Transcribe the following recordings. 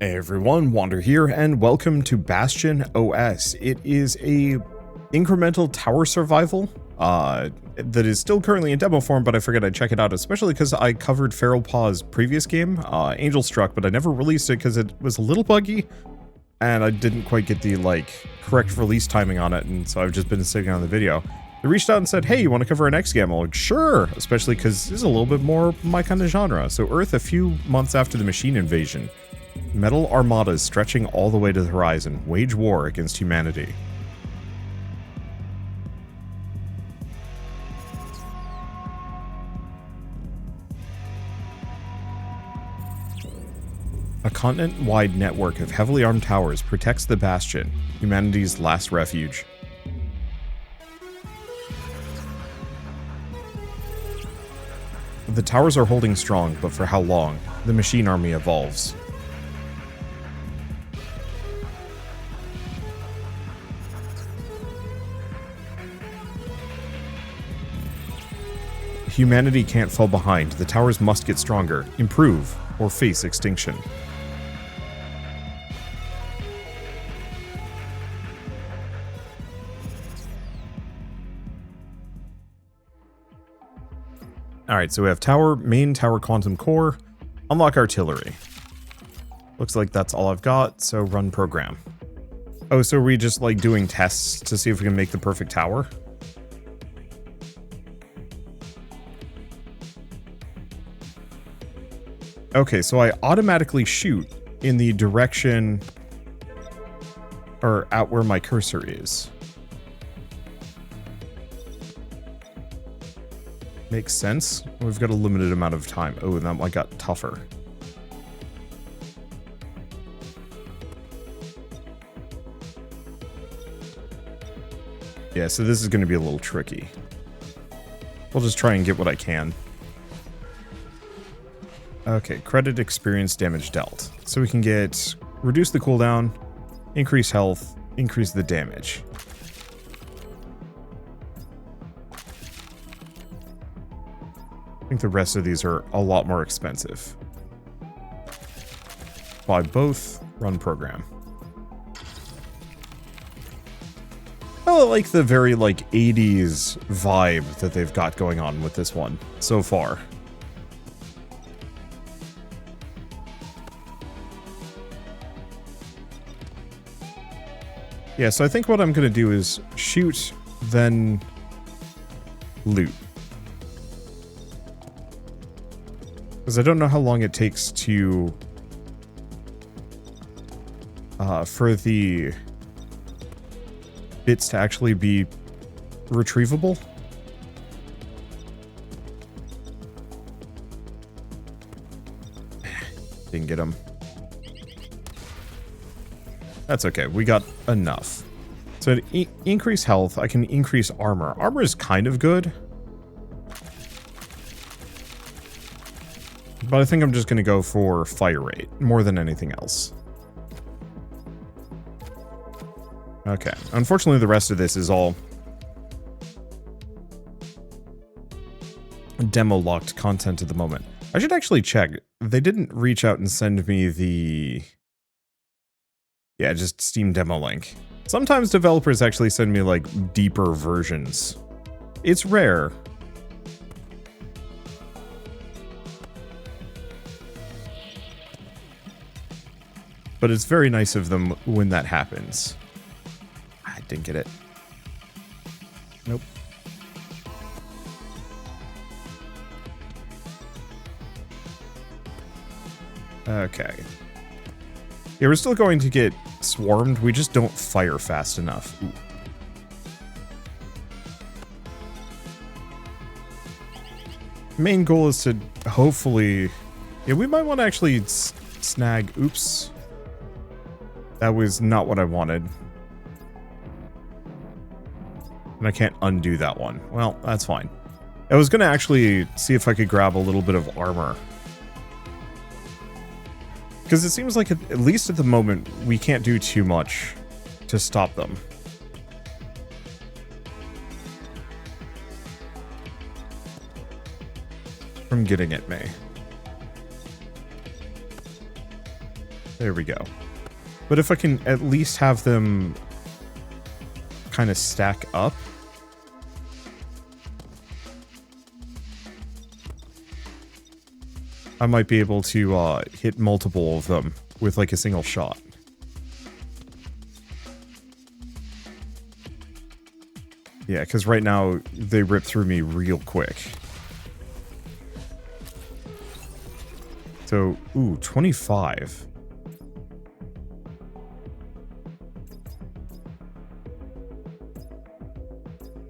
Hey everyone, Wander here, and welcome to BastionOS. It is a incremental tower survival that is still currently in demo form, but I figured I'd check it out, especially because I covered Feral Paw's previous game, Angel Struck, but I never released it because it was a little buggy, and I didn't quite get the, correct release timing on it, and so I've just been sitting on the video. They reached out and said, hey, you want to cover our next game? I'm like, sure, especially because this is a little bit more my kind of genre. So Earth, a few months after the machine invasion. Metal armadas stretching all the way to the horizon wage war against humanity. A continent-wide network of heavily armed towers protects the Bastion, humanity's last refuge. The towers are holding strong, but for how long? The machine army evolves. Humanity can't fall behind. The towers must get stronger, improve, or face extinction. Alright, so we have main tower quantum core, unlock artillery. Looks like that's all I've got, so run program. Oh, so are we just doing tests to see if we can make the perfect tower? Okay, so I automatically shoot in the direction or out where my cursor is. Makes sense. We've got a limited amount of time. Oh, and that one got tougher. Yeah, so this is going to be a little tricky. We'll just try and get what I can. Okay, credit experience damage dealt. So we can get reduce the cooldown, increase health, increase the damage. I think the rest of these are a lot more expensive. Buy both, run program. I like the very 80s vibe that they've got going on with this one so far. Yeah, so I think what I'm going to do is shoot, then loot. Because I don't know how long it takes to... for the bits to actually be retrievable. Didn't get them. That's okay, we got enough. So to increase health, I can increase armor. Armor is kind of good. But I think I'm just going to go for fire rate, more than anything else. Okay, unfortunately the rest of this is all demo-locked content at the moment. I should actually check. They didn't reach out and send me the... Yeah, just Steam demo link. Sometimes developers actually send me, deeper versions. It's rare. But it's very nice of them when that happens. I didn't get it. Nope. Okay. Yeah, we're still going to get swarmed. We just don't fire fast enough. Ooh. Main goal is to hopefully... Yeah, we might want to actually snag... Oops. That was not what I wanted. And I can't undo that one. Well, that's fine. I was going to actually see if I could grab a little bit of armor. Because it seems like, at least at the moment, we can't do too much to stop them. From getting at me. There we go. But if I can at least have them kind of stack up. I might be able to hit multiple of them with like a single shot. Yeah, because right now they rip through me real quick. So, ooh, 25.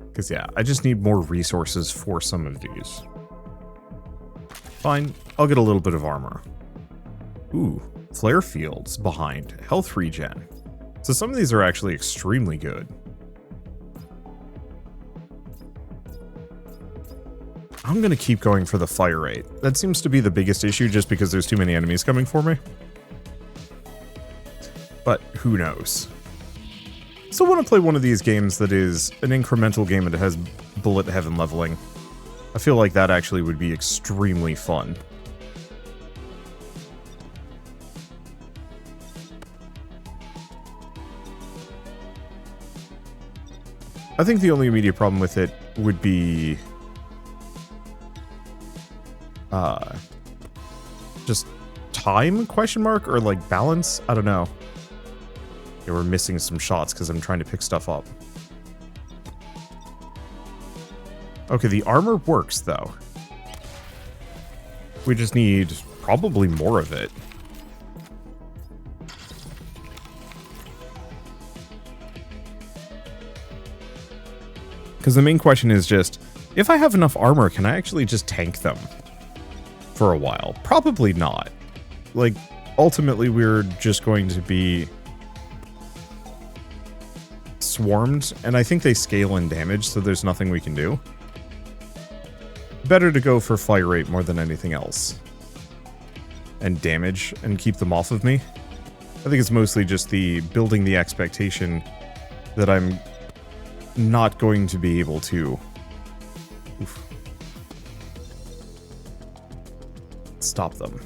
Because, yeah, I just need more resources for some of these. Fine, I'll get a little bit of armor. Ooh, flare fields behind. Health regen. So some of these are actually extremely good. I'm going to keep going for the fire rate. That seems to be the biggest issue just because there's too many enemies coming for me. But who knows? Still want to play one of these games that is an incremental game and it has bullet heaven leveling. I feel like that actually would be extremely fun. I think the only immediate problem with it would be just time, question mark, or like balance? I don't know. Yeah, we're missing some shots because I'm trying to pick stuff up. Okay, the armor works though. We just need probably more of it. Because the main question is just, if I have enough armor, can I actually just tank them for a while? Probably not. Like, ultimately we're just going to be swarmed, and I think they scale in damage, so there's nothing we can do. Better to go for fire rate more than anything else. And damage, and keep them off of me. I think it's mostly just the building the expectation that I'm not going to be able to stop them.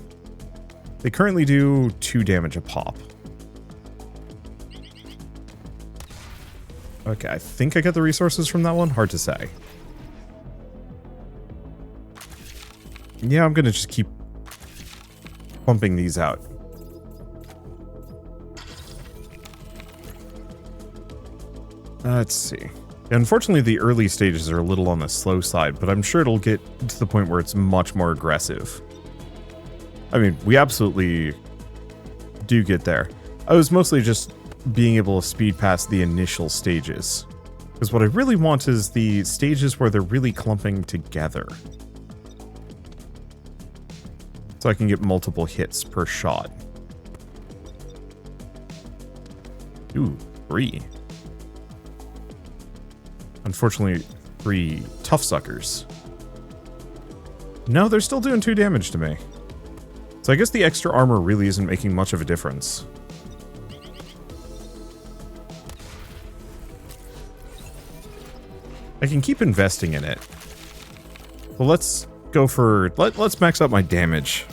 They currently do 2 damage a pop. Okay, I think I got the resources from that one. Hard to say. Yeah, I'm gonna just keep pumping these out. Let's see. Unfortunately, the early stages are a little on the slow side, but I'm sure it'll get to the point where it's much more aggressive. I mean, we absolutely do get there. I was mostly just being able to speed past the initial stages. Because what I really want is the stages where they're really clumping together. So I can get multiple hits per shot. Ooh, 3. Unfortunately, 3 tough suckers. No, they're still doing 2 damage to me. So I guess the extra armor really isn't making much of a difference. I can keep investing in it. Well, let's go for... Let's max out my damage.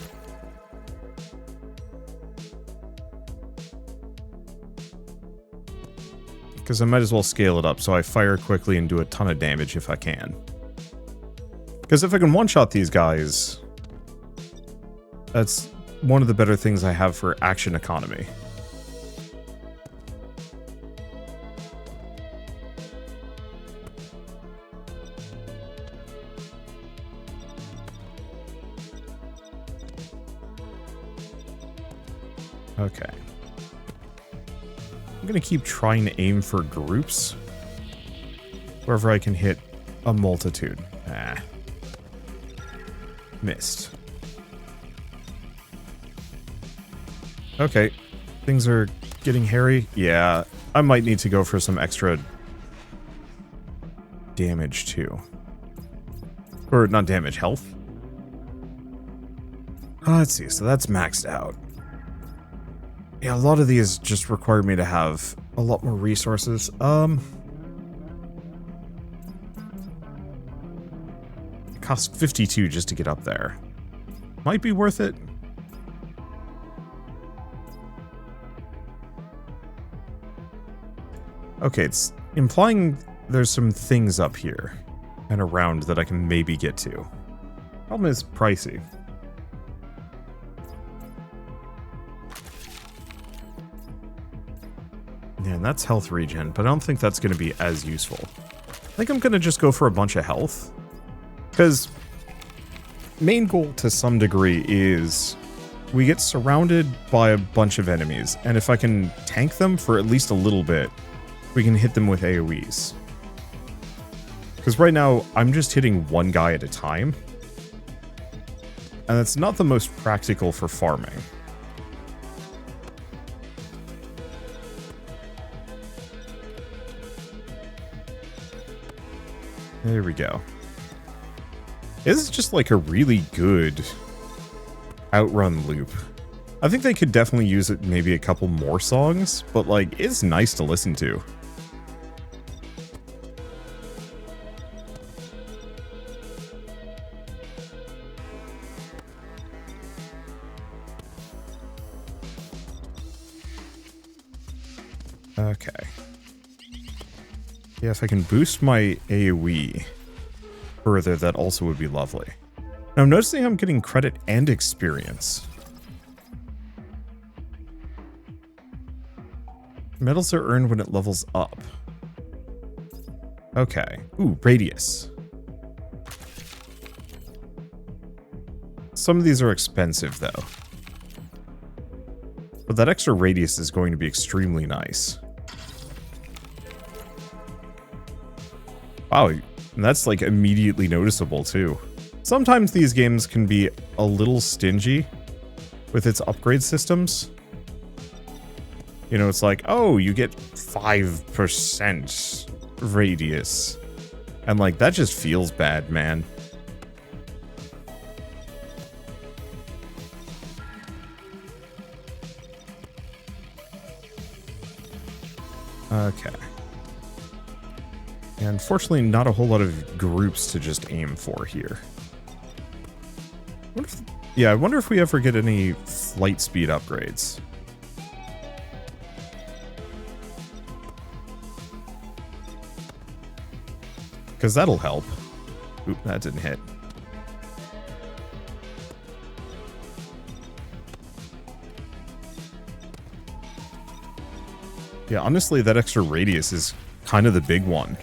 Because I might as well scale it up so I fire quickly and do a ton of damage if I can. Because if I can one-shot these guys, that's one of the better things I have for action economy. Okay. I'm going to keep trying to aim for groups. Wherever I can hit a multitude. Ah. Missed. Okay. Things are getting hairy. Yeah. I might need to go for some extra damage too. Or not damage, health. Let's see. So that's maxed out. Yeah, a lot of these just require me to have a lot more resources. It costs 52 just to get up there. Might be worth it. Okay, it's implying there's some things up here and around that I can maybe get to. Problem is pricey. Yeah, and that's health regen, but I don't think that's going to be as useful. I think I'm going to just go for a bunch of health. Because main goal to some degree is we get surrounded by a bunch of enemies, and if I can tank them for at least a little bit, we can hit them with AoEs. Because right now, I'm just hitting one guy at a time, and that's not the most practical for farming. There we go. This is just like a really good outrun loop. I think they could definitely use it maybe a couple more songs, but like, it's nice to listen to. Okay. Yeah, if I can boost my AoE further, that also would be lovely. Now, I'm noticing I'm getting credit and experience. Medals are earned when it levels up. Okay. Ooh, radius. Some of these are expensive, though. But that extra radius is going to be extremely nice. Wow, and that's like immediately noticeable too. Sometimes these games can be a little stingy with its upgrade systems. You know, it's like, oh, you get 5% radius. And like, that just feels bad, man. Okay. And unfortunately, not a whole lot of groups to just aim for here. I wonder if we ever get any flight speed upgrades. Because that'll help. Oop, that didn't hit. Yeah, honestly, that extra radius is kind of the big one.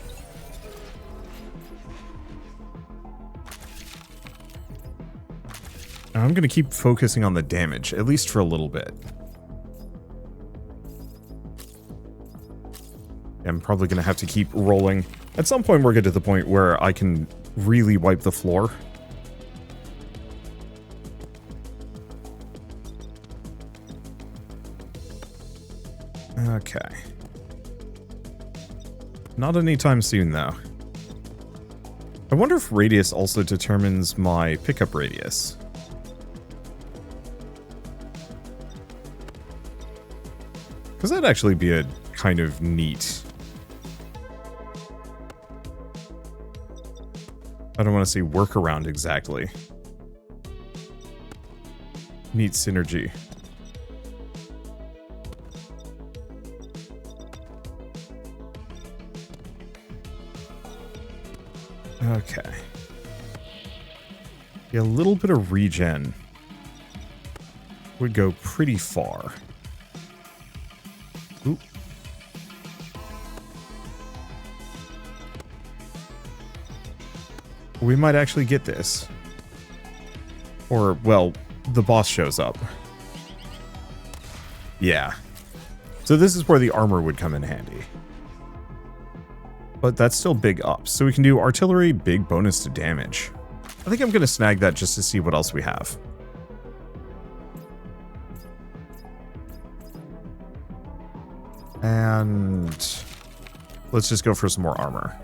I'm going to keep focusing on the damage, at least for a little bit. I'm probably going to have to keep rolling. At some point, we'll get to the point where I can really wipe the floor. Okay. Not anytime soon, though. I wonder if radius also determines my pickup radius. Because that'd actually be a kind of neat... I don't want to say workaround exactly. Neat synergy. Okay. Yeah, a little bit of regen would go pretty far. Oop. We might actually get this. Or, well, the boss shows up. Yeah. So this is where the armor would come in handy. But that's still big ups. So we can do artillery, big bonus to damage. I think I'm going to snag that just to see what else we have. And let's just go for some more armor.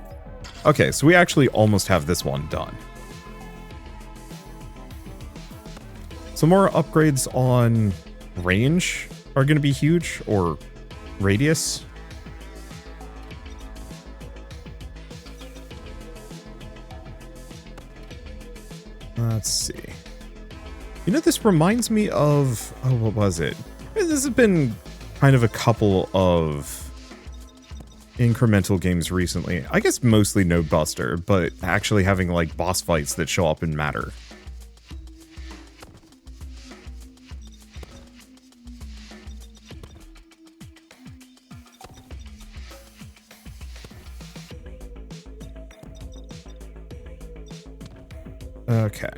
Okay, so we actually almost have this one done. Some more upgrades on range are going to be huge, or radius. Let's see. You know, this reminds me of... Oh, what was it? This has been kind of a couple of incremental games recently. I guess mostly Node Buster, but actually having like boss fights that show up and matter. Okay.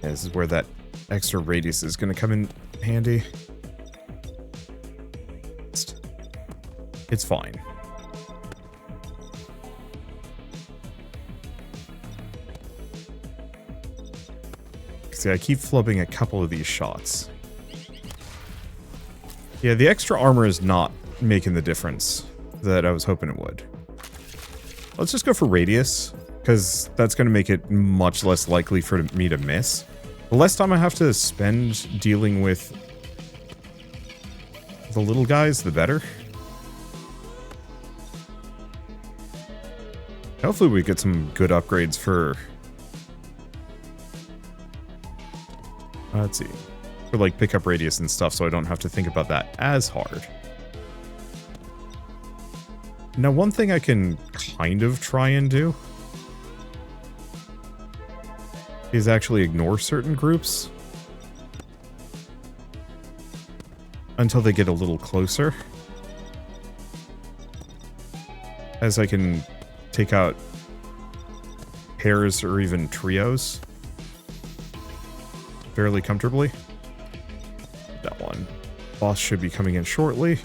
This is where that extra radius is going to come in handy. It's fine. See, I keep flubbing a couple of these shots. Yeah, the extra armor is not making the difference that I was hoping it would. Let's just go for radius, because that's going to make it much less likely for me to miss. The less time I have to spend dealing with the little guys, the better. Hopefully we get some good upgrades for... let's see. For like pickup radius and stuff, so I don't have to think about that as hard. Now, one thing I can kind of try and do is actually ignore certain groups until they get a little closer, as I can take out pairs or even trios fairly comfortably. That one. Boss should be coming in shortly.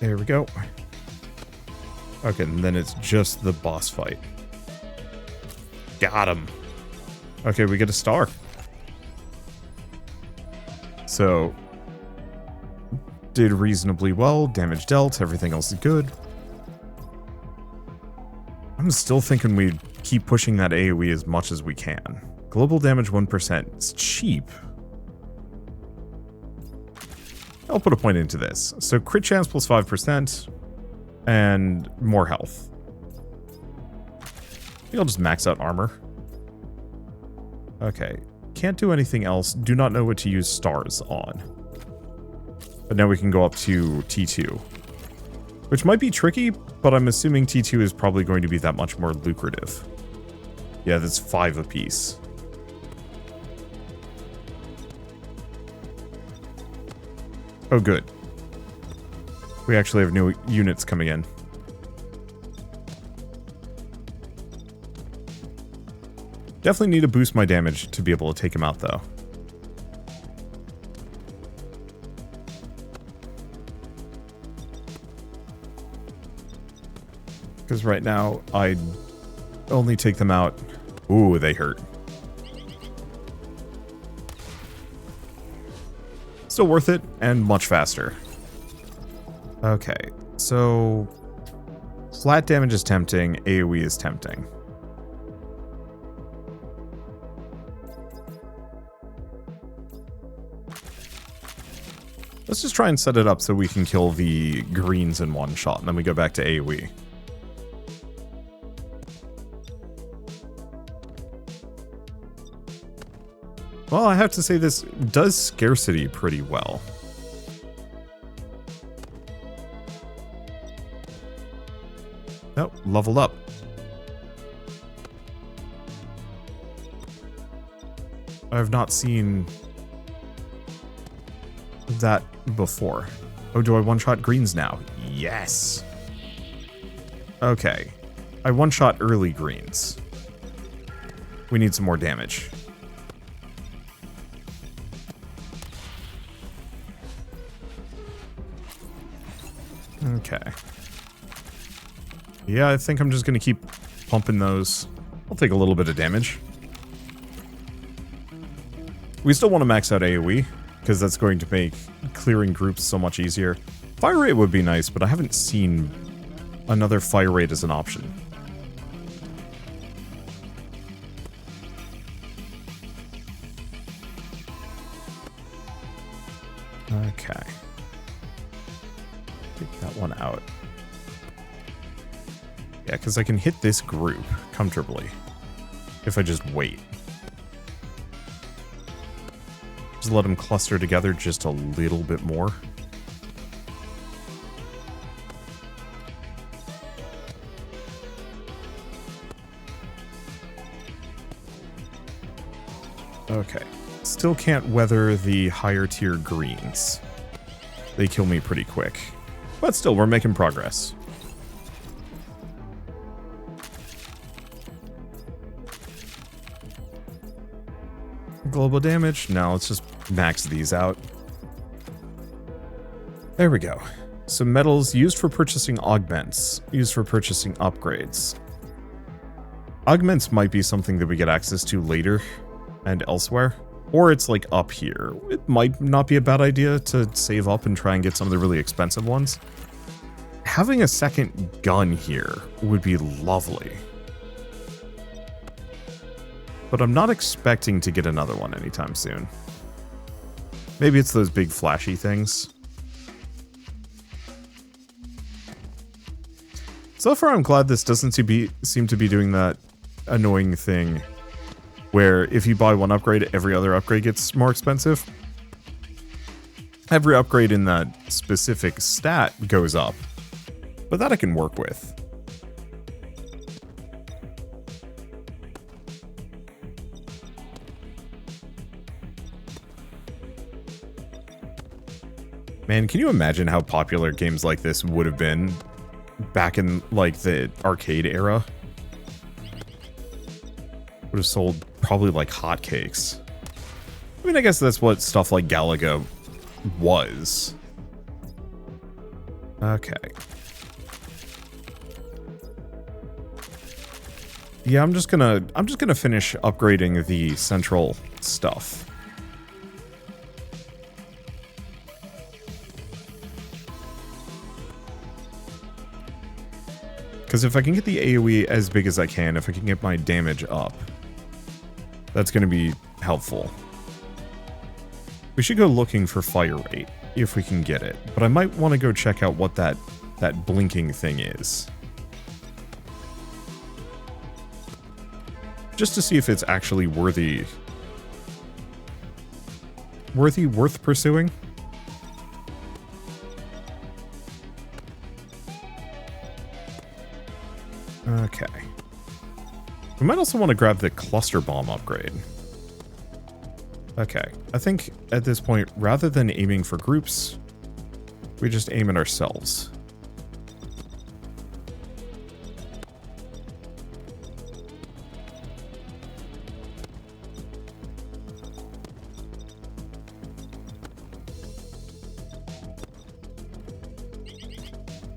There we go. Okay, and then it's just the boss fight. Got him. Okay, we get a star. So, did reasonably well, damage dealt, everything else is good. I'm still thinking we keep pushing that AoE as much as we can. Global damage 1%. It's cheap. I'll put a point into this. So crit chance plus 5% and more health. I think I'll just max out armor. Okay. Can't do anything else. Do not know what to use stars on. But now we can go up to T2. Which might be tricky, but I'm assuming T2 is probably going to be that much more lucrative. Yeah, that's 5 apiece. Oh, good. We actually have new units coming in. Definitely need to boost my damage to be able to take him out, though. Because right now, I only take them out... Ooh, they hurt. Still worth it, and much faster. Okay, so... flat damage is tempting, AoE is tempting. Let's just try and set it up so we can kill the greens in one shot, and then we go back to AoE. Well, I have to say this does scarcity pretty well. Oh, leveled up. I have not seen that before. Oh, do I one-shot greens now? Yes. Okay. I one-shot early greens. We need some more damage. Okay. Yeah, I think I'm just going to keep pumping those. I'll take a little bit of damage. We still want to max out AoE, because that's going to make clearing groups so much easier. Fire rate would be nice, but I haven't seen another fire rate as an option. Okay. Take that one out. Yeah, because I can hit this group comfortably if I just wait. Just let them cluster together just a little bit more. Okay. Still can't weather the higher tier greens. They kill me pretty quick. But still, we're making progress. Global damage? No, let's just max these out. There we go. So metals used for purchasing augments, used for purchasing upgrades. Augments might be something that we get access to later and elsewhere. Or it's like up here. It might not be a bad idea to save up and try and get some of the really expensive ones. Having a second gun here would be lovely. But I'm not expecting to get another one anytime soon. Maybe it's those big flashy things. So far I'm glad this doesn't seem to be doing that annoying thing where if you buy one upgrade, every other upgrade gets more expensive. Every upgrade in that specific stat goes up. But that I can work with. Man, can you imagine how popular games like this would have been back in, like, the arcade era? Would have sold probably like hotcakes. I mean, I guess that's what stuff like Galaga was. Okay. Yeah, I'm just gonna finish upgrading the central stuff. Because if I can get the AoE as big as I can, if I can get my damage up, that's going to be helpful. We should go looking for fire rate, if we can get it. But I might want to go check out what that blinking thing is. Just to see if it's actually worth pursuing. Okay. We might also want to grab the cluster bomb upgrade. Okay. I think at this point, rather than aiming for groups, we just aim at ourselves.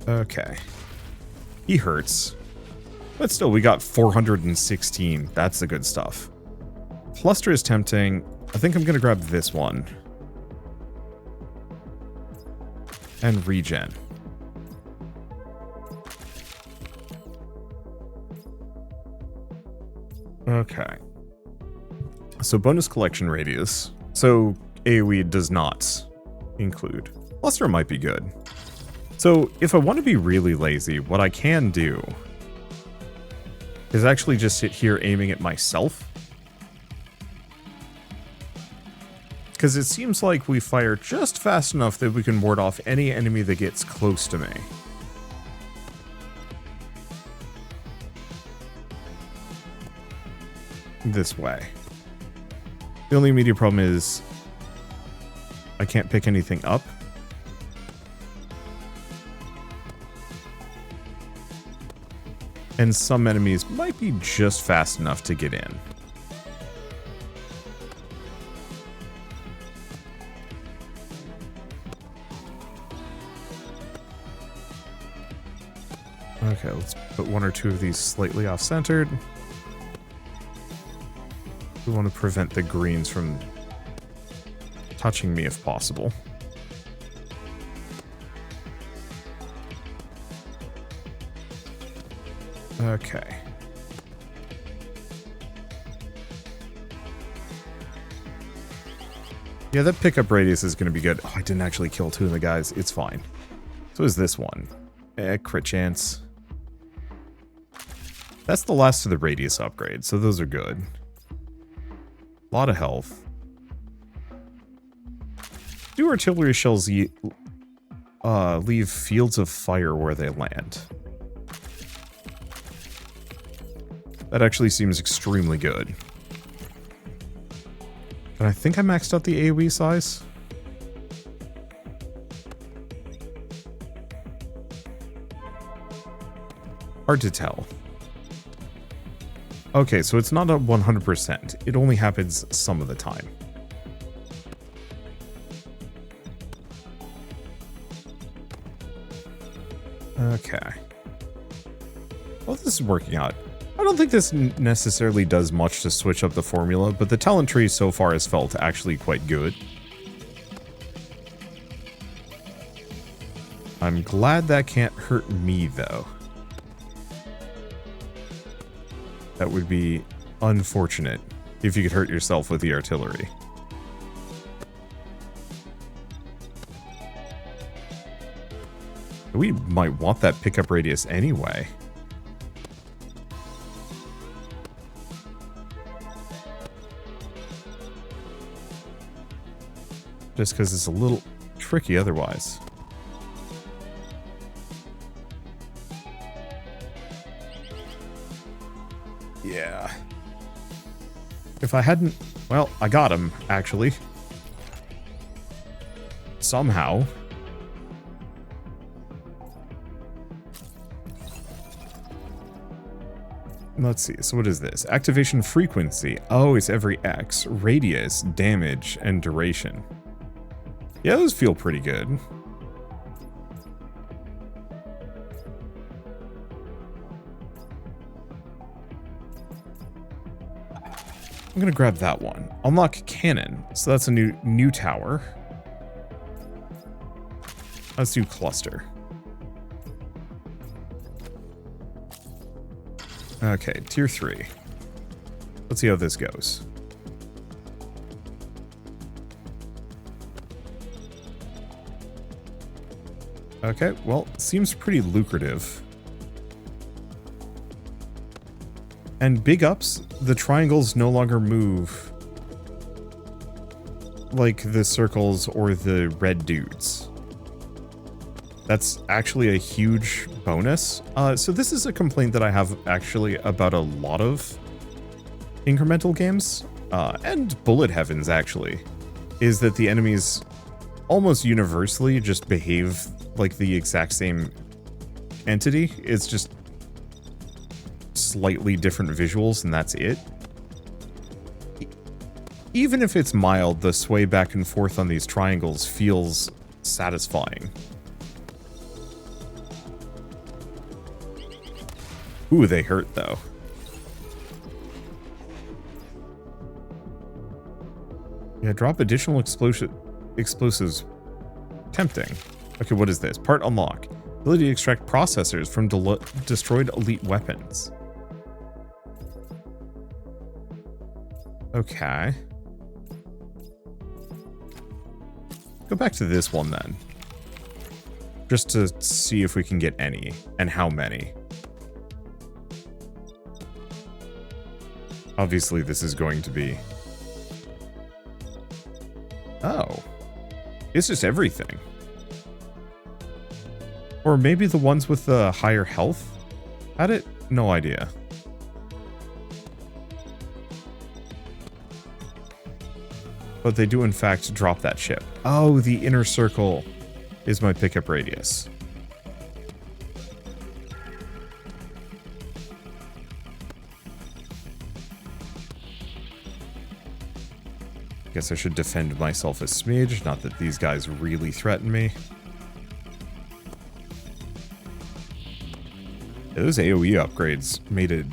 Okay. He hurts. But still, we got 416. That's the good stuff. Cluster is tempting. I think I'm going to grab this one. And regen. Okay. So bonus collection radius. So AoE does not include. Cluster might be good. So if I want to be really lazy, what I can do is actually just sit here aiming at myself. Because it seems like we fire just fast enough that we can ward off any enemy that gets close to me. This way. The only immediate problem is I can't pick anything up. And some enemies might be just fast enough to get in. Okay, let's put one or two of these slightly off-centered. We want to prevent the greens from touching me if possible. Okay. Yeah, that pickup radius is going to be good. Oh, I didn't actually kill two of the guys. It's fine. So is this one. Crit chance. That's the last of the radius upgrades, so those are good. A lot of health. Do artillery shells leave fields of fire where they land? That actually seems extremely good. And I think I maxed out the AoE size. Hard to tell. Okay, so it's not a 100%. It only happens some of the time. Okay. Well, this is working out. I don't think this necessarily does much to switch up the formula, but the talent tree so far has felt actually quite good. I'm glad that can't hurt me, though. That would be unfortunate if you could hurt yourself with the artillery. We might want that pickup radius anyway. Just because it's a little tricky otherwise. Yeah. If I hadn't... Well, I got him, actually. Somehow. Let's see, so what is this? Activation frequency. Oh, it's every X. Radius, damage, and duration. Yeah, those feel pretty good. I'm gonna grab that one. Unlock cannon. So that's a new tower. Let's do cluster. Okay, tier 3. Let's see how this goes. Okay, well, seems pretty lucrative. And big ups, the triangles no longer move like the circles or the red dudes. That's actually a huge bonus. So this is a complaint that I have actually about a lot of incremental games, and Bullet Heavens actually, is that the enemies almost universally just behave like the exact same entity. It's just slightly different visuals and that's it. Even if it's mild, the sway back and forth on these triangles feels satisfying. Ooh, they hurt though. Yeah, drop additional explosives. Tempting. Okay, what is this? Part unlock. Ability to extract processors from destroyed elite weapons. Okay. Go back to this one then. Just to see if we can get any, and how many. Obviously, this is going to be... Oh. It's just everything. Or maybe the ones with the higher health had it? No idea. But they do in fact drop that ship. Oh, the inner circle is my pickup radius. Guess I should defend myself a smidge, not that these guys really threaten me. Yeah, those AoE upgrades made a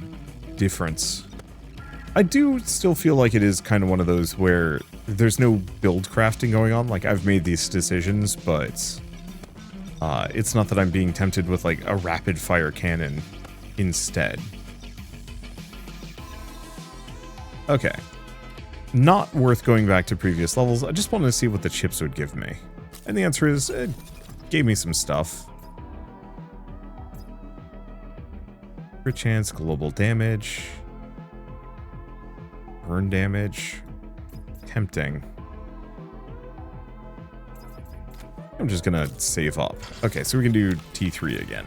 difference. I do still feel like it is kind of one of those where there's no build crafting going on. Like, I've made these decisions, but it's not that I'm being tempted with, like, a rapid fire cannon instead. Okay. Not worth going back to previous levels. I just wanted to see what the chips would give me. And the answer is, it gave me some stuff. Crit chance, global damage, burn damage, tempting. I'm just gonna save up. Okay, so we can do T3 again.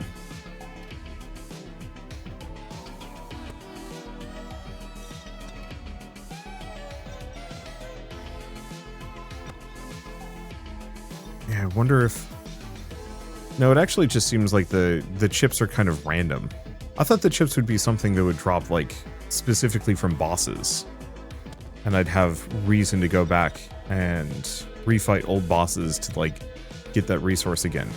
Yeah, I wonder if... No, it actually just seems like the chips are kind of random. I thought the chips would be something that would drop, like, specifically from bosses. And I'd have reason to go back and refight old bosses to, like, get that resource again.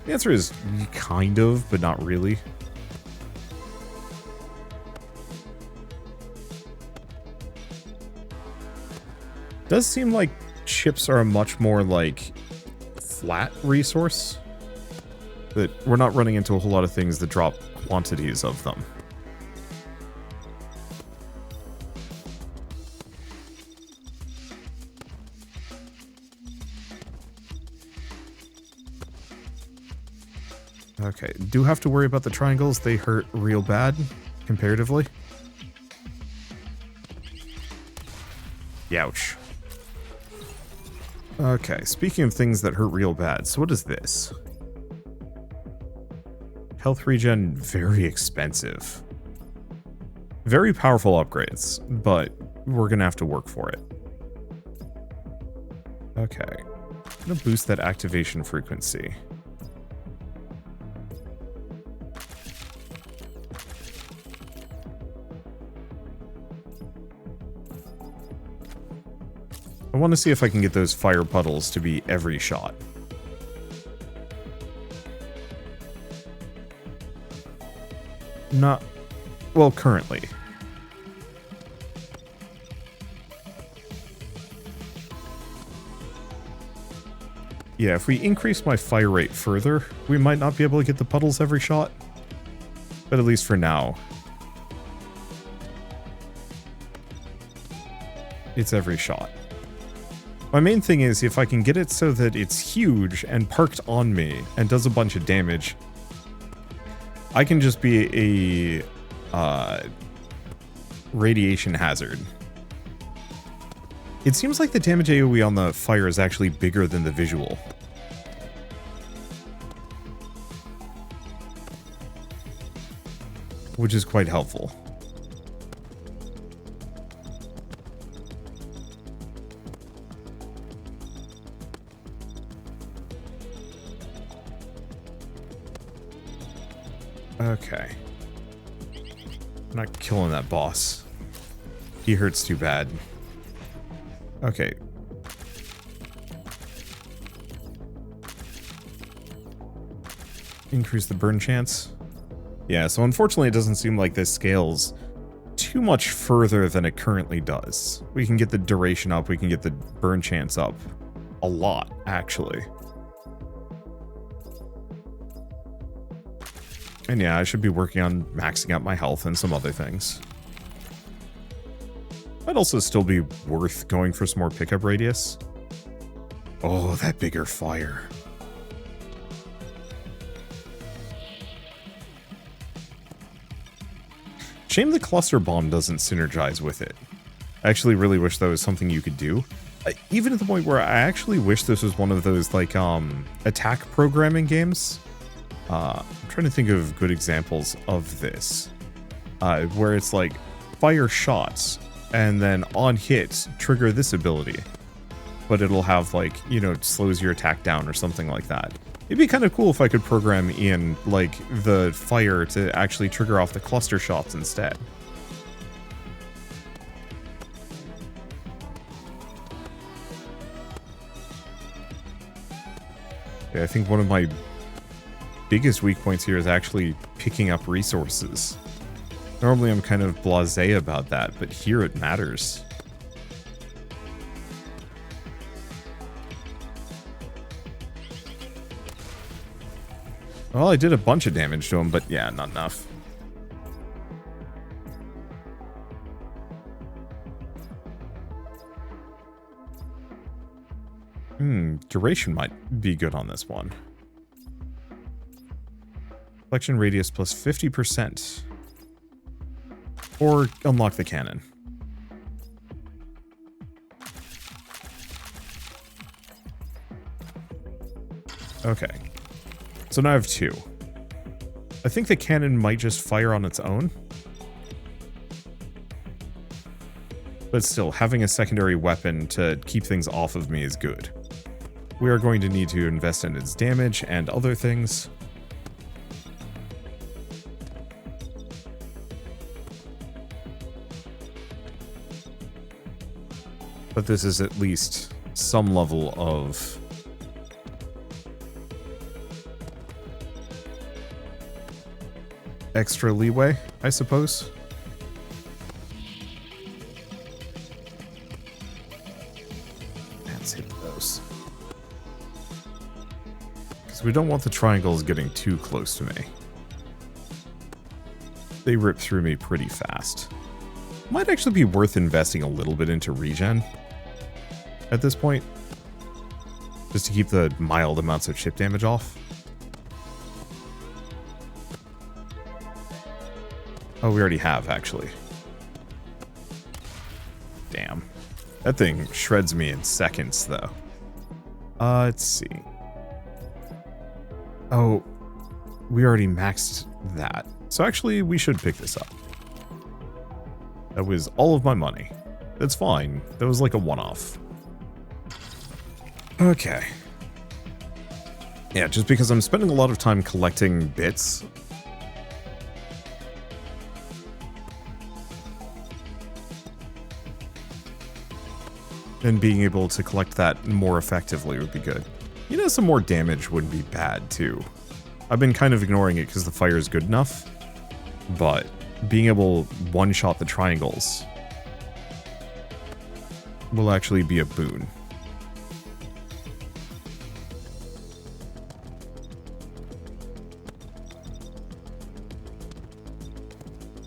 The answer is kind of, but not really. Does seem like chips are a much more, like, flat resource. That we're not running into a whole lot of things that drop quantities of them. Okay, do have to worry about the triangles. They hurt real bad, comparatively. Youch. Okay, speaking of things that hurt real bad, so what is this? Health regen, very expensive. Very powerful upgrades, but we're gonna have to work for it. Okay, I'm gonna boost that activation frequency. I want to see if I can get those fire puddles to be every shot. Not... well, currently. Yeah, if we increase my fire rate further, we might not be able to get the puddles every shot. But at least for now, it's every shot. My main thing is if I can get it so that it's huge and parked on me and does a bunch of damage, I can just be a radiation hazard. It seems like the damage AoE on the fire is actually bigger than the visual. Which is quite helpful. Okay. I'm not killing that boss. He hurts too bad. Okay. Increase the burn chance. Yeah, so unfortunately it doesn't seem like this scales too much further than it currently does. We can get the duration up, we can get the burn chance up. A lot, actually. And yeah, I should be working on maxing out my health and some other things. Might also still be worth going for some more pickup radius. Oh, that bigger fire. Shame the cluster bomb doesn't synergize with it. I actually really wish that was something you could do. Even at the point where I actually wish this was one of those, like, attack programming games. I'm trying to think of good examples of this. Where it's like, fire shots, and then on hit, trigger this ability. But it'll have, like, you know, slows your attack down or something like that. It'd be kind of cool if I could program in, like, the fire to actually trigger off the cluster shots instead. Yeah, I think one of my biggest weak points here is actually picking up resources. Normally I'm kind of blasé about that, but here it matters. Well, I did a bunch of damage to him, but yeah, not enough. Duration might be good on this one. Reflection radius plus 50%. Or unlock the cannon. Okay. So now I have 2. I think the cannon might just fire on its own. But still, having a secondary weapon to keep things off of me is good. We are going to need to invest in its damage and other things. But this is at least some level of extra leeway, I suppose. Let's hit those. Because we don't want the triangles getting too close to me. They rip through me pretty fast. Might actually be worth investing a little bit into regen at this point. Just to keep the mild amounts of chip damage off. Oh, we already have, actually. Damn. That thing shreds me in seconds, though. Let's see. Oh, we already maxed that. So actually, we should pick this up. That was all of my money. That's fine. That was like a one-off. Okay. Yeah, just because I'm spending a lot of time collecting bits. And being able to collect that more effectively would be good. You know, some more damage wouldn't be bad, too. I've been kind of ignoring it because the fire is good enough. But being able to one-shot the triangles will actually be a boon.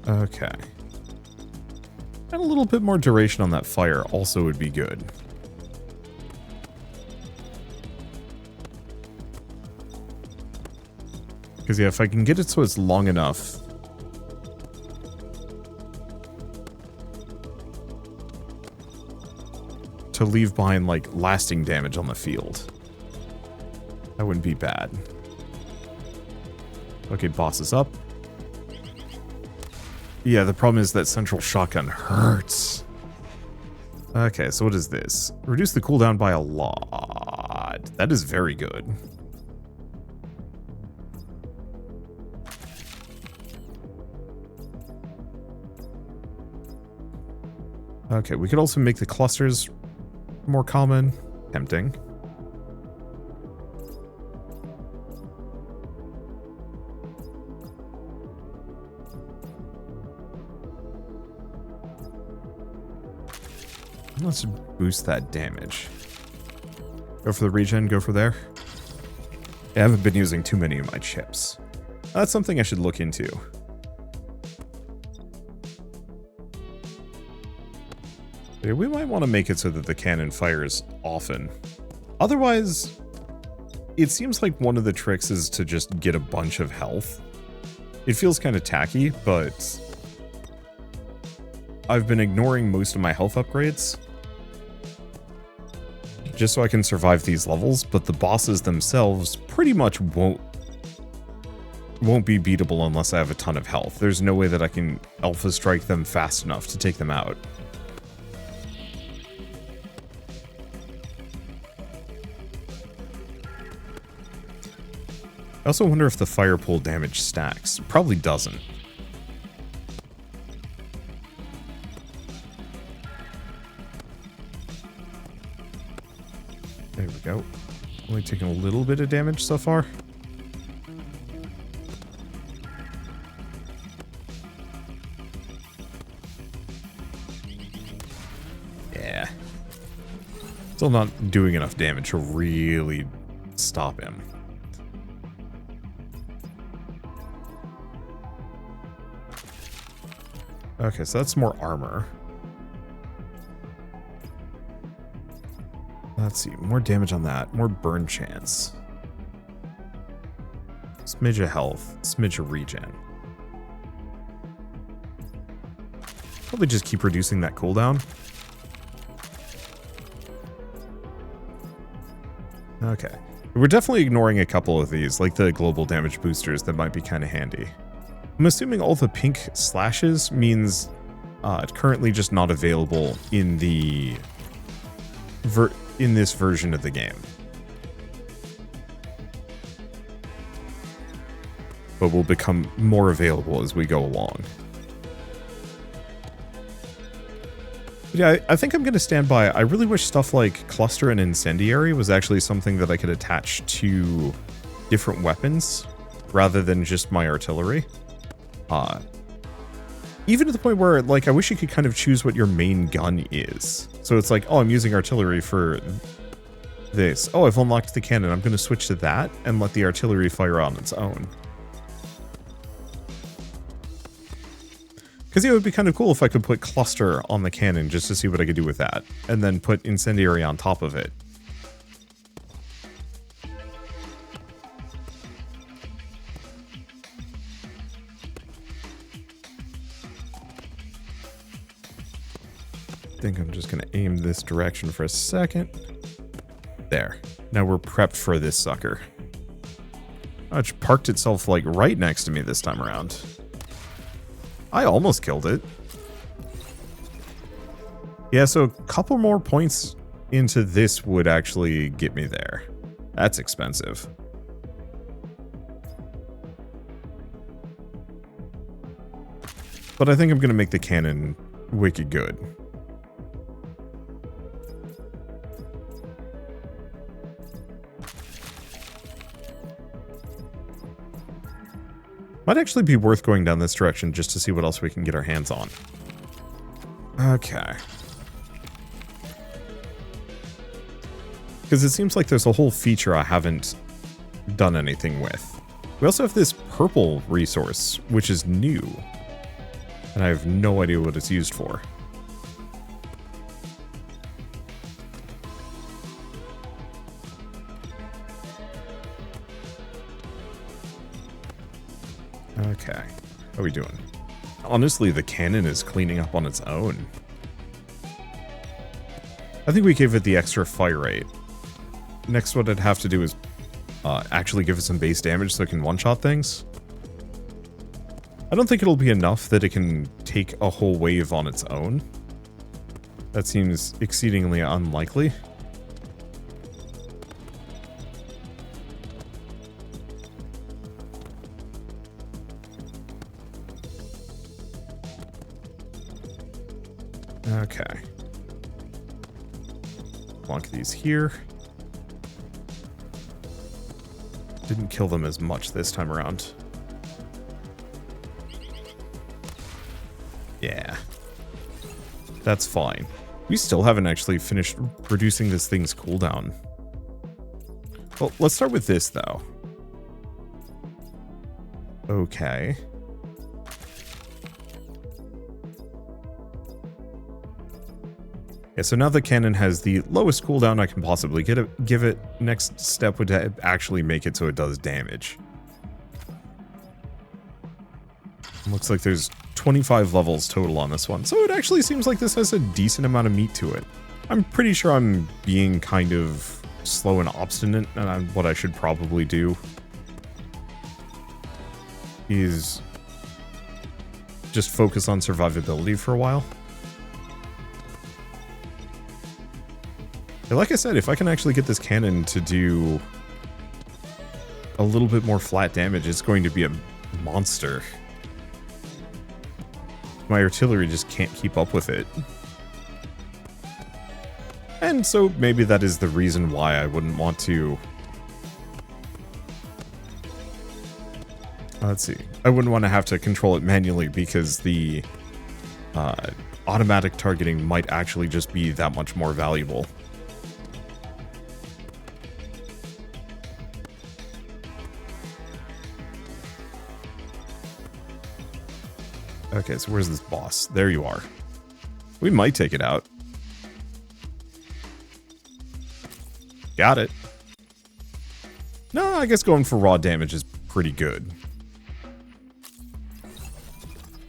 Okay. And a little bit more duration on that fire also would be good. Because yeah, if I can get it so it's long enough to leave behind, like, lasting damage on the field, that wouldn't be bad. Okay, boss is up. Yeah, the problem is that central shotgun hurts. Okay, so what is this? Reduce the cooldown by a lot. That is very good. Okay, we could also make the clusters more common. Tempting. Let's boost that damage. Go for the regen, go for there. I haven't been using too many of my chips. That's something I should look into. Yeah, we might want to make it so that the cannon fires often. Otherwise, it seems like one of the tricks is to just get a bunch of health. It feels kind of tacky, but I've been ignoring most of my health upgrades just so I can survive these levels, but the bosses themselves pretty much won't be beatable unless I have a ton of health. There's no way that I can alpha strike them fast enough to take them out. I also wonder if the fire pool damage stacks. It probably doesn't. There we go. Only taking a little bit of damage so far. Yeah. Still not doing enough damage to really stop him. Okay, so that's more armor. Let's see, more damage on that, more burn chance. Smidge of health, smidge of regen. Probably just keep reducing that cooldown. Okay. We're definitely ignoring a couple of these, like the global damage boosters that might be kind of handy. I'm assuming all the pink slashes means it's currently just not available in the in this version of the game. But will become more available as we go along. But yeah, I think I'm going to stand by. I really wish stuff like Cluster and Incendiary was actually something that I could attach to different weapons rather than just my artillery. Even to the point where, like, I wish you could kind of choose what your main gun is. So it's like, oh, I'm using artillery for this. Oh, I've unlocked the cannon. I'm going to switch to that and let the artillery fire on its own. Because it would be kind of cool if I could put Cluster on the cannon just to see what I could do with that. And then put Incendiary on top of it. I think I'm just going to aim this direction for a second. There. Now we're prepped for this sucker. Oh, it parked itself like right next to me this time around. I almost killed it. Yeah, so a couple more points into this would actually get me there. That's expensive. But I think I'm going to make the cannon wicked good. Might actually be worth going down this direction just to see what else we can get our hands on. Okay. Because it seems like there's a whole feature I haven't done anything with. We also have this purple resource, which is new. And I have no idea what it's used for. Okay. How are we doing? Honestly, the cannon is cleaning up on its own. I think we gave it the extra fire rate. Next, what I'd have to do is actually give it some base damage so it can one-shot things. I don't think it'll be enough that it can take a whole wave on its own. That seems exceedingly unlikely. Okay. Plonk these here. Didn't kill them as much this time around. Yeah. That's fine. We still haven't actually finished reducing this thing's cooldown. Well, let's start with this, though. Okay. Yeah, so now the cannon has the lowest cooldown I can possibly give it. Next step would actually make it so it does damage. Looks like there's 25 levels total on this one, so it actually seems like this has a decent amount of meat to it. I'm pretty sure I'm being kind of slow and obstinate, and what I should probably do is just focus on survivability for a while. Like I said, if I can actually get this cannon to do a little bit more flat damage, it's going to be a monster. My artillery just can't keep up with it. And so maybe that is the reason why I wouldn't want to... Let's see. I wouldn't want to have to control it manually because the automatic targeting might actually just be that much more valuable. Okay, so where's this boss? There you are. We might take it out. Got it. No, I guess going for raw damage is pretty good.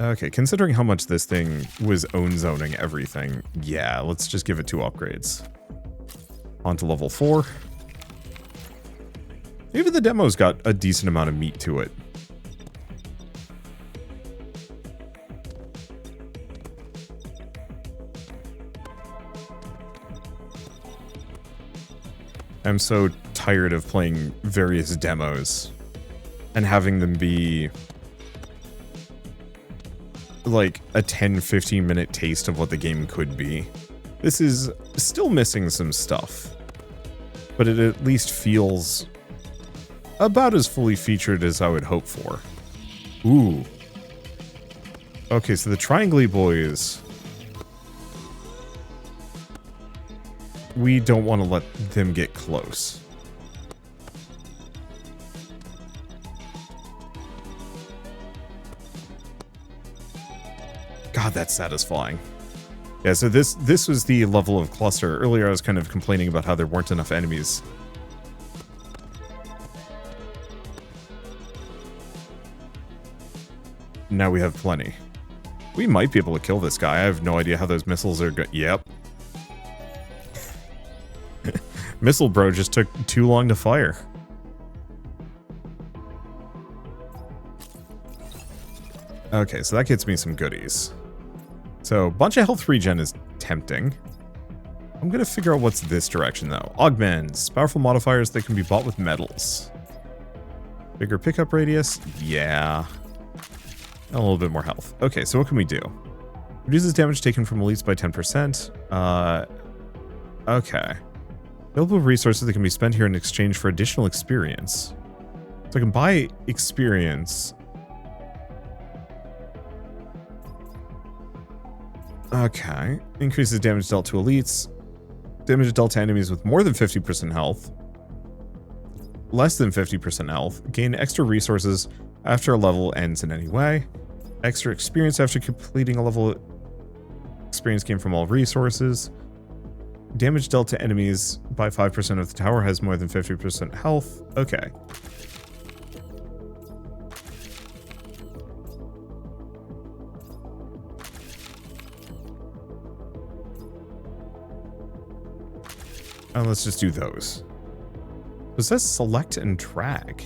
Okay, considering how much this thing was zoning everything, yeah, let's just give it 2 upgrades. On to level 4. Even the demo's got a decent amount of meat to it. I'm so tired of playing various demos and having them be like a 10-15 minute taste of what the game could be. This is still missing some stuff, but it at least feels about as fully featured as I would hope for. Ooh. Okay, so the Triangle boys, we don't want to let them get close. God, that's satisfying. Yeah, so this was the level of cluster. Earlier I was kind of complaining about how there weren't enough enemies. Now we have plenty. We might be able to kill this guy. I have no idea how those missiles are good. Yep. Missile bro just took too long to fire. Okay, so that gets me some goodies. So, a bunch of health regen is tempting. I'm gonna figure out what's this direction, though. Augments. Powerful modifiers that can be bought with medals. Bigger pickup radius? Yeah. And a little bit more health. Okay, so what can we do? Reduces damage taken from elites by 10%. Okay. Available resources that can be spent here in exchange for additional experience. So I can buy experience. Okay. Increases damage dealt to elites. Damage dealt to enemies with more than 50% health. Less than 50% health. Gain extra resources after a level ends in any way. Extra experience after completing a level. Experience gained from all resources. Damage dealt to enemies by 5% of the tower has more than 50% health. Okay. Let's just do those. It says select and drag.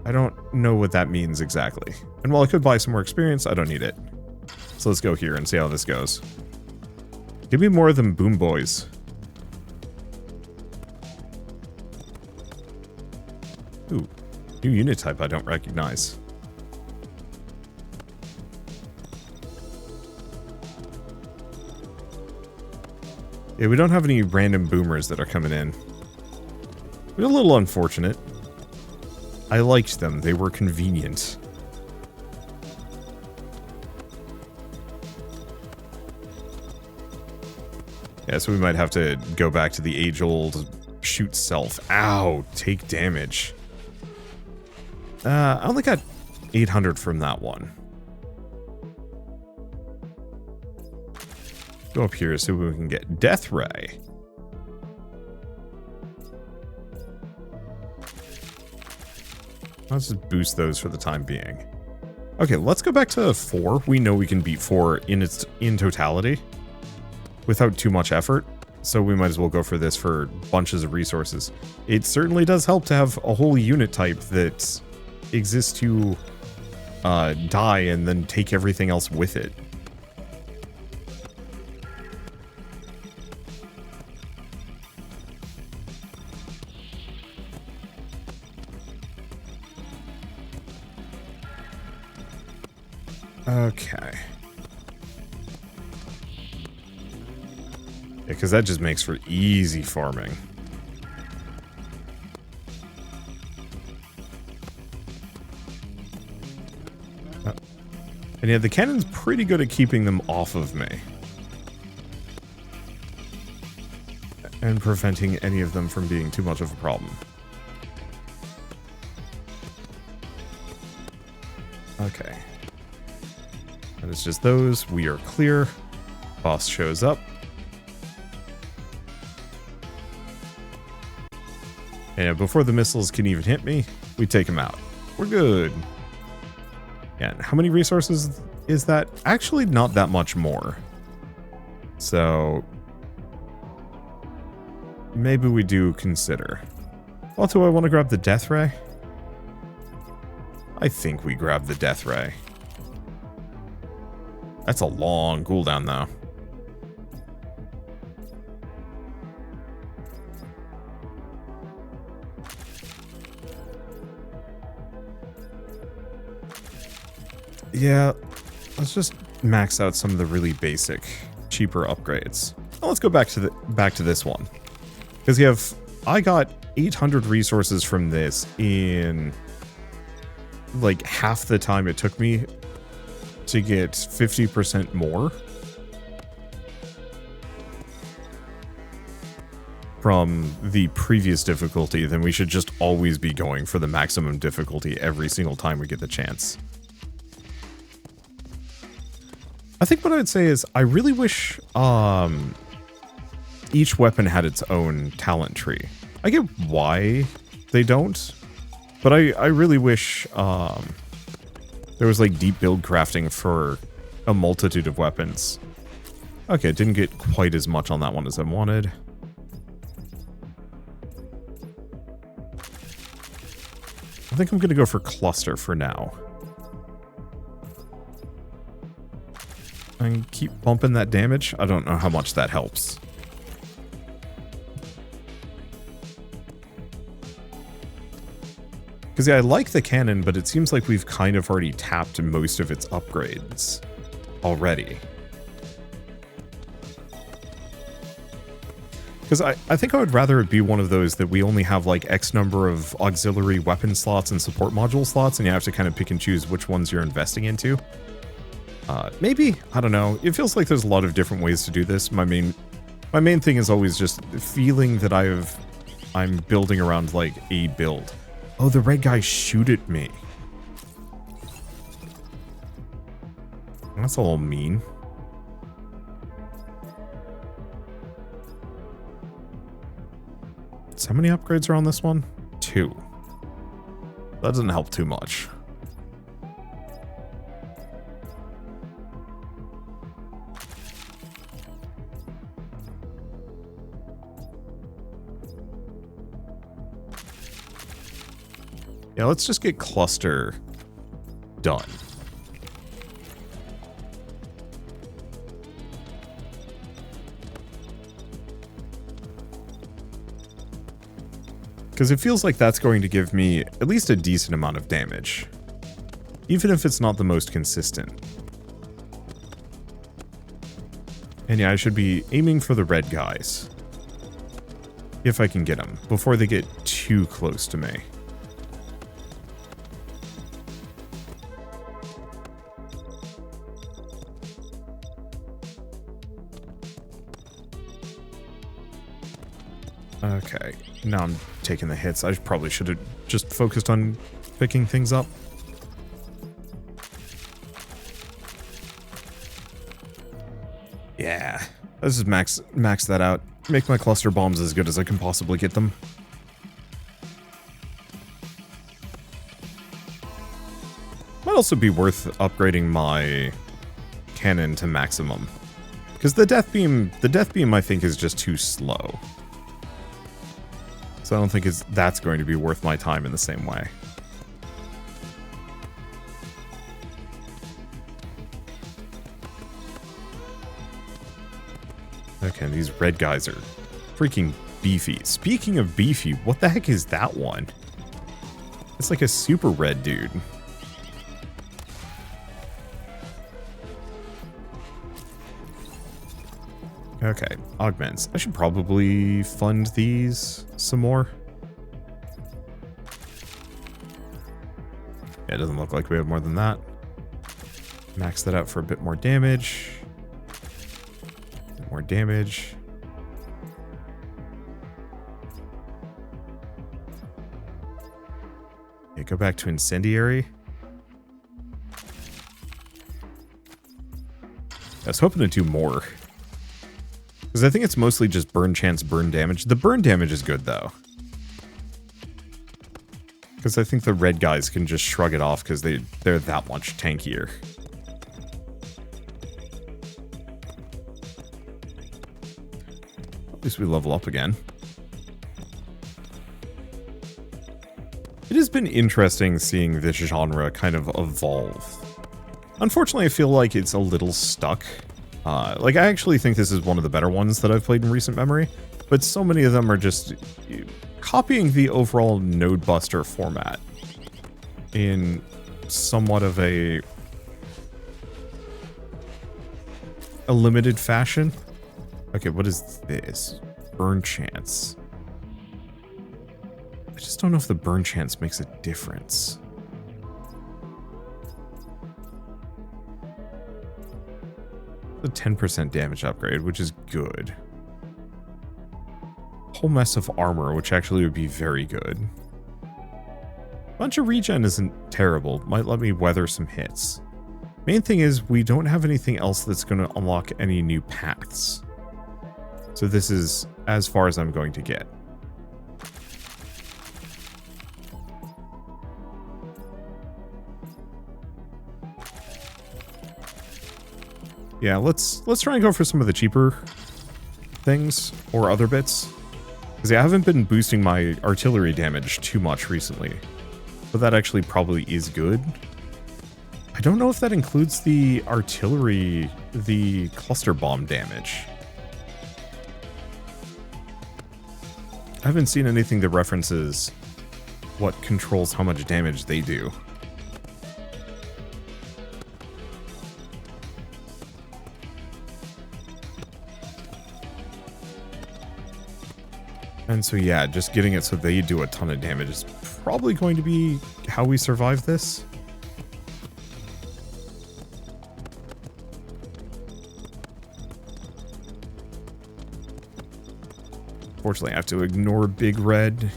I don't know what that means exactly. And while I could buy some more experience, I don't need it. So let's go here and see how this goes. Give me more of them boom boys. Ooh, new unit type I don't recognize. Yeah, we don't have any random boomers that are coming in. We're a little unfortunate. I liked them. They were convenient. Yeah, so we might have to go back to the age-old shoot self. Ow, take damage. I only got 800 from that one. Go up here so we can get Death Ray. Let's just boost those for the time being. Okay, let's go back to 4. We know we can beat 4 in totality without too much effort, so we might as well go for this for bunches of resources. It certainly does help to have a whole unit type that exists to die and then take everything else with it. Okay. Yeah, because that just makes for easy farming. And yeah, the cannon's pretty good at keeping them off of me. And preventing any of them from being too much of a problem. Okay. And it's just those. We are clear. Boss shows up. And before the missiles can even hit me, we take him out. We're good. Yeah, and how many resources is that? Actually, not that much more. So maybe we do consider. Also, I want to grab the Death Ray. I think we grab the Death Ray. That's a long cooldown, though. Yeah, let's just max out some of the really basic, cheaper upgrades. Well, let's go back to this one, because I got 800 resources from this in like half the time it took me to get 50% more from the previous difficulty. Then we should just always be going for the maximum difficulty every single time we get the chance. I think what I'd say is I really wish each weapon had its own talent tree. I get why they don't, but I really wish there was like deep build crafting for a multitude of weapons. Okay, didn't get quite as much on that one as I wanted. I think I'm going to go for cluster for now. And keep bumping that damage. I don't know how much that helps. Because yeah, I like the cannon, but it seems like we've kind of already tapped most of its upgrades already. Because I think I would rather it be one of those that we only have like X number of auxiliary weapon slots and support module slots, and you have to kind of pick and choose which ones you're investing into. Maybe, I don't know. It feels like there's a lot of different ways to do this. My main thing is always just feeling that I'm building around like a build. Oh, the red guy shoot at me. That's a little mean. So how many upgrades are on this one? 2. That doesn't help too much. Yeah, let's just get cluster done. Because it feels like that's going to give me at least a decent amount of damage. Even if it's not the most consistent. And yeah, I should be aiming for the red guys. If I can get them, before they get too close to me. Okay, now I'm taking the hits. I probably should have just focused on picking things up. Yeah, let's just max that out. Make my cluster bombs as good as I can possibly get them. Might also be worth upgrading my cannon to maximum. Because the death beam I think is just too slow. So I don't think that's going to be worth my time in the same way. Okay, these red guys are freaking beefy. Speaking of beefy, what the heck is that one? It's like a super red dude. Okay, augments. I should probably fund these some more. Yeah, it doesn't look like we have more than that. Max that out for a bit more damage. More damage. Yeah, go back to incendiary. I was hoping to do more. Because I think it's mostly just burn chance, burn damage. The burn damage is good, though. Because I think the red guys can just shrug it off because they're that much tankier. At least we level up again. It has been interesting seeing this genre kind of evolve. Unfortunately, I feel like it's a little stuck. Like, I actually think this is one of the better ones that I've played in recent memory, but so many of them are just copying the overall node buster format in somewhat of a limited fashion. Okay, what is this? Burn chance. I just don't know if the burn chance makes a difference. A 10% damage upgrade, which is good. Whole mess of armor, which actually would be very good. Bunch of regen isn't terrible. Might let me weather some hits. Main thing is we don't have anything else that's going to unlock any new paths. So this is as far as I'm going to get. Yeah, let's try and go for some of the cheaper things or other bits. Because I haven't been boosting my artillery damage too much recently. But that actually probably is good. I don't know if that includes the artillery, the cluster bomb damage. I haven't seen anything that references what controls how much damage they do. And so yeah, just getting it so they do a ton of damage is probably going to be how we survive this. Fortunately, I have to ignore Big Red.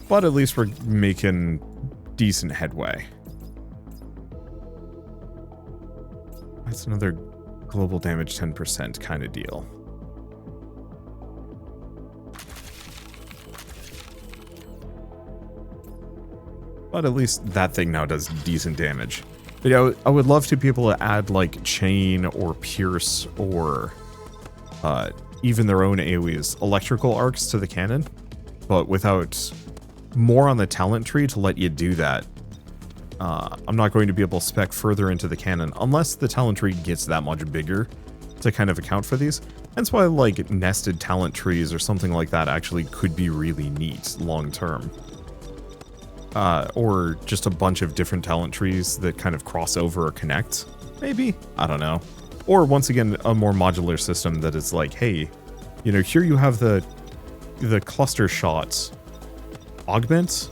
But at least we're making decent headway. That's another global damage 10% kind of deal. But at least that thing now does decent damage. But yeah, I would love to be able to add like chain or pierce or even their own AoEs, electrical arcs to the cannon, but without more on the talent tree to let you do that. I'm not going to be able to spec further into the cannon unless the talent tree gets that much bigger to kind of account for these. That's why like nested talent trees or something like that actually could be really neat long term. Or just a bunch of different talent trees that kind of cross over or connect. Maybe? I don't know. Or once again, a more modular system that is like, hey, you know, here you have the cluster shots augment,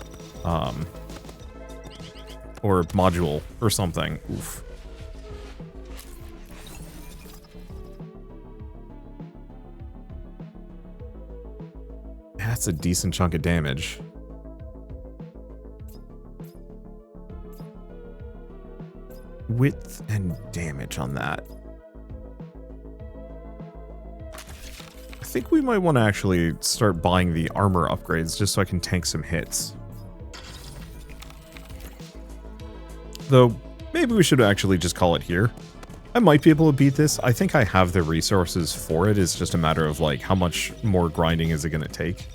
or module or something. Oof. That's a decent chunk of damage. Width and damage on that. I think we might want to actually start buying the armor upgrades just so I can tank some hits. Though, maybe we should actually just call it here. I might be able to beat this. I think I have the resources for it. It's just a matter of, like, how much more grinding is it going to take.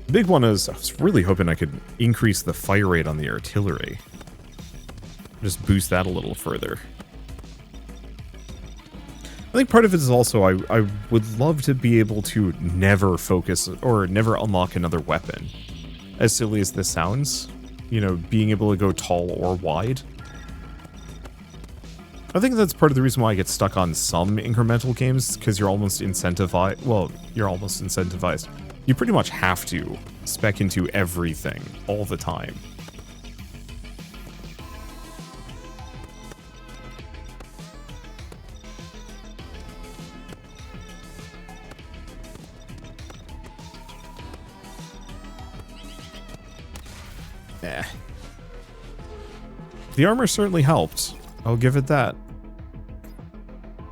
The big one is, I was really hoping I could increase the fire rate on the artillery. Just boost that a little further. I think part of it is also I would love to be able to never focus or never unlock another weapon. As silly as this sounds, you know, being able to go tall or wide. I think that's part of the reason why I get stuck on some incremental games, because you're almost incentivized. Well, you're almost incentivized. You pretty much have to spec into everything all the time. Eh. The armor certainly helped. I'll give it that.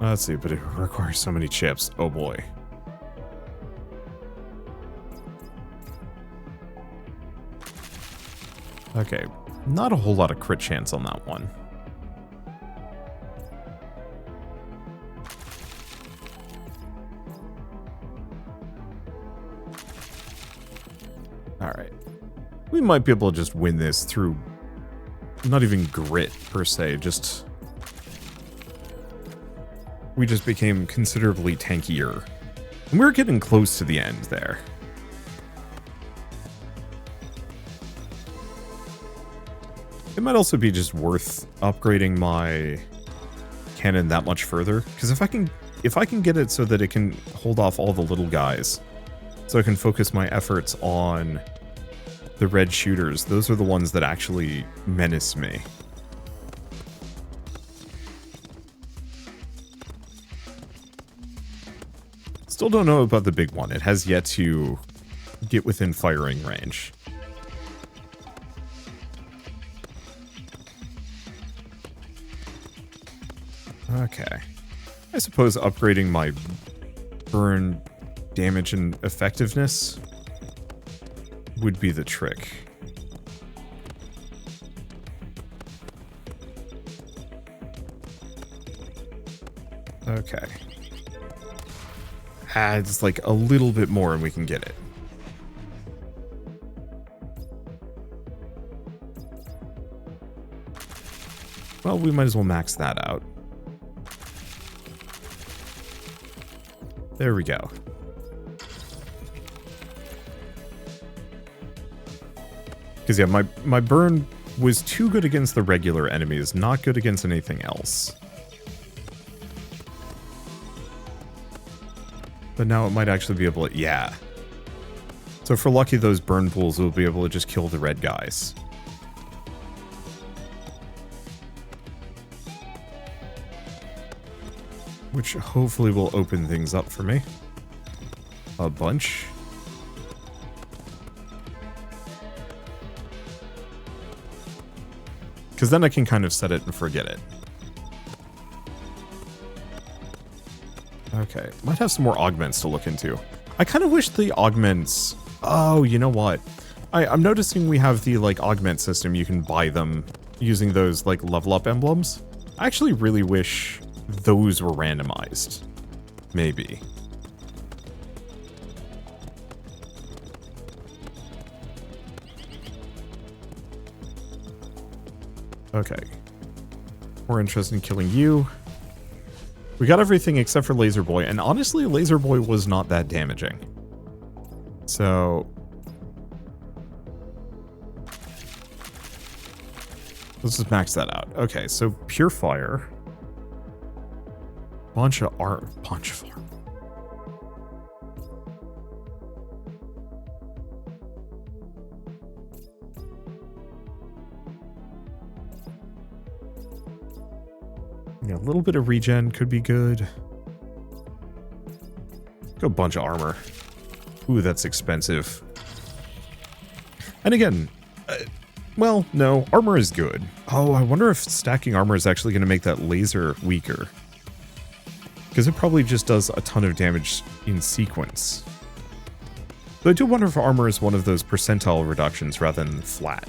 Let's see, but it requires so many chips. Oh boy. Okay, not a whole lot of crit chance on that one. Alright. We might be able to just win this through not even grit, per se, just... We just became considerably tankier. And we're getting close to the end there. It might also be just worth upgrading my cannon that much further, because if I can get it so that it can hold off all the little guys, so I can focus my efforts on the red shooters, those are the ones that actually menace me. Still don't know about the big one. It has yet to get within firing range. Okay. I suppose upgrading my burn damage and effectiveness would be the trick. Okay. Adds like a little bit more and we can get it. Well, we might as well max that out. There we go. Because yeah, my burn was too good against the regular enemies, not good against anything else. But now it might actually be able to, yeah. So if we're lucky, those burn pools will be able to just kill the red guys. Which hopefully will open things up for me. A bunch. Because then I can kind of set it and forget it. Okay, might have some more augments to look into. I kind of wish the augments... Oh, you know what? I'm noticing we have the, like, augment system. You can buy them using those, like, level up emblems. I actually really wish those were randomized. Maybe. Okay. More interested in killing you. We got everything except for Laser Boy, and honestly, Laser Boy was not that damaging. So... let's just max that out. Okay, so Pure Fire. Bunch of armor. Yeah, a little bit of regen could be good. Go a bunch of armor. Ooh, that's expensive. And again, well, no, armor is good. Oh, I wonder if stacking armor is actually going to make that laser weaker. Because it probably just does a ton of damage in sequence. But I do wonder if armor is one of those percentile reductions rather than flat.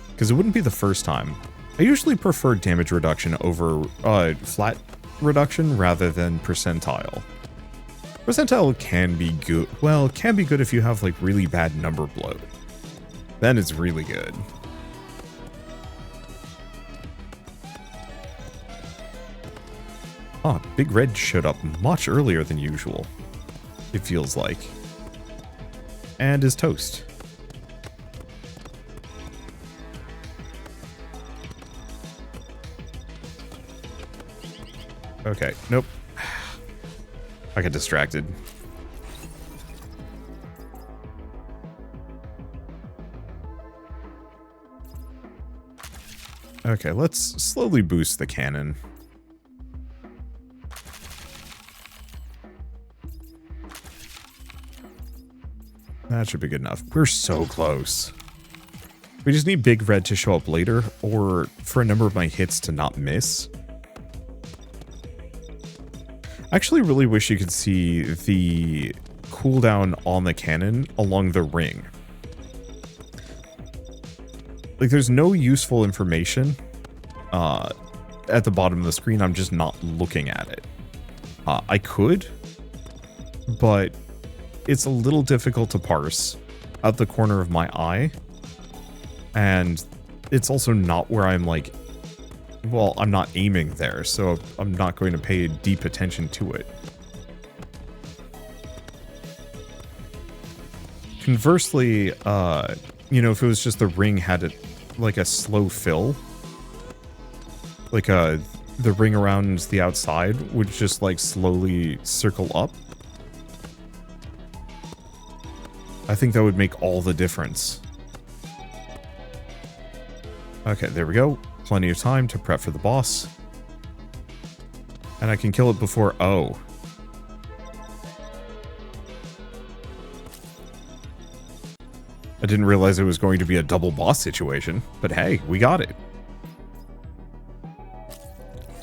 Because it wouldn't be the first time. I usually prefer damage reduction over flat reduction rather than percentile. Percentile can be good. Well, it can be good if you have like really bad number bloat. Then it's really good. Ah, Big Red showed up much earlier than usual. It feels like. And is toast. Okay, nope. I got distracted. Okay, let's slowly boost the cannon. That should be good enough. We're so close. We just need Big Red to show up later, or for a number of my hits to not miss. I actually really wish you could see the cooldown on the cannon along the ring. Like, there's no useful information at the bottom of the screen. I'm just not looking at it. I could, but it's a little difficult to parse out the corner of my eye. And it's also not where I'm like, well, I'm not aiming there, so I'm not going to pay deep attention to it. Conversely, you know, if it was just the ring had it like a slow fill, like the ring around the outside would just like slowly circle up, I think that would make all the difference. Okay, there we go. Plenty of time to prep for the boss. And I can kill it before... Oh. I didn't realize it was going to be a double boss situation, but hey, we got it.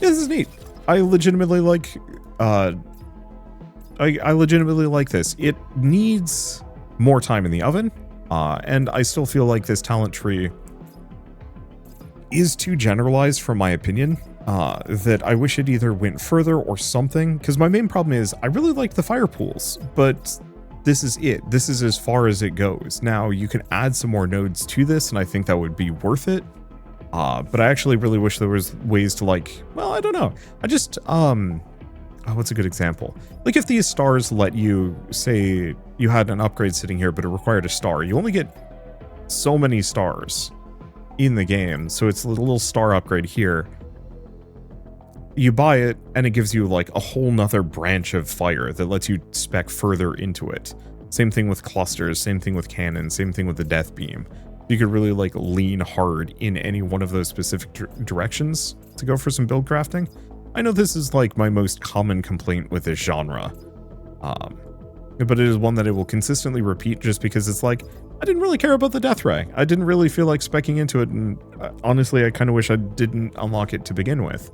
Yeah, this is neat. I legitimately like... I legitimately like this. It needs more time in the oven, and I still feel like this talent tree is too generalized for my opinion, that I wish it either went further or something, because my main problem is I really like the fire pools, but this is it. This is as far as it goes. Now, you can add some more nodes to this, and I think that would be worth it, but I actually really wish there was ways to, like, well, I don't know. I just, what's a good example? Like, if these stars let you, say, you had an upgrade sitting here, but it required a star, you only get so many stars in the game, so it's a little star upgrade here. You buy it, and it gives you like a whole nother branch of fire that lets you spec further into it. Same thing with clusters, same thing with cannons, same thing with the death beam. You could really like lean hard in any one of those specific directions to go for some build crafting. I know this is like my most common complaint with this genre, but it is one that I will consistently repeat just because it's like, I didn't really care about the death ray. I didn't really feel like speccing into it, and honestly, I kind of wish I didn't unlock it to begin with.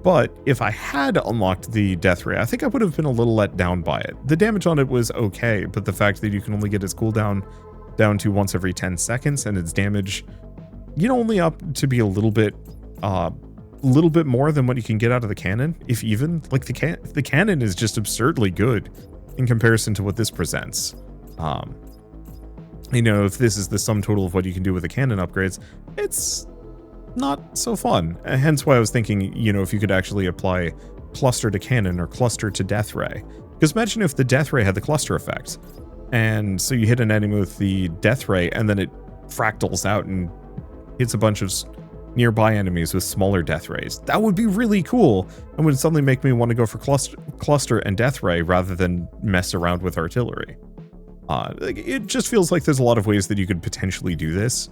But if I had unlocked the death ray, I think I would have been a little let down by it. The damage on it was okay, but the fact that you can only get its cooldown down to once every 10 seconds, and its damage, you know, only up to be a little bit more than what you can get out of the cannon, if even. Like, the cannon is just absurdly good in comparison to what this presents. You know, if this is the sum total of what you can do with the cannon upgrades, it's not so fun. Hence why I was thinking, you know, if you could actually apply cluster to cannon or cluster to death ray. Because imagine if the death ray had the cluster effect, and so you hit an enemy with the death ray, and then it fractals out and hits a bunch of nearby enemies with smaller death rays. That would be really cool, and would suddenly make me want to go for cluster and death ray rather than mess around with artillery. It just feels like there's a lot of ways that you could potentially do this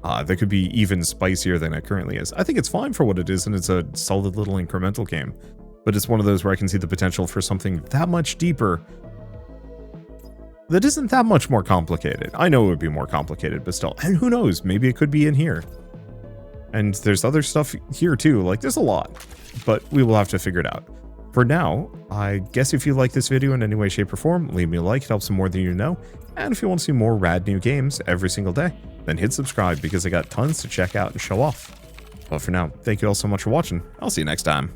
that could be even spicier than it currently is. I think it's fine for what it is, and it's a solid little incremental game, but it's one of those where I can see the potential for something that much deeper that isn't that much more complicated. I know it would be more complicated, but still, and who knows, maybe it could be in here. And there's other stuff here too, like there's a lot, but we will have to figure it out. For now, I guess if you like this video in any way, shape, or form, leave me a like, it helps more than you know. And if you want to see more rad new games every single day, then hit subscribe because I got tons to check out and show off. But for now, thank you all so much for watching. I'll see you next time.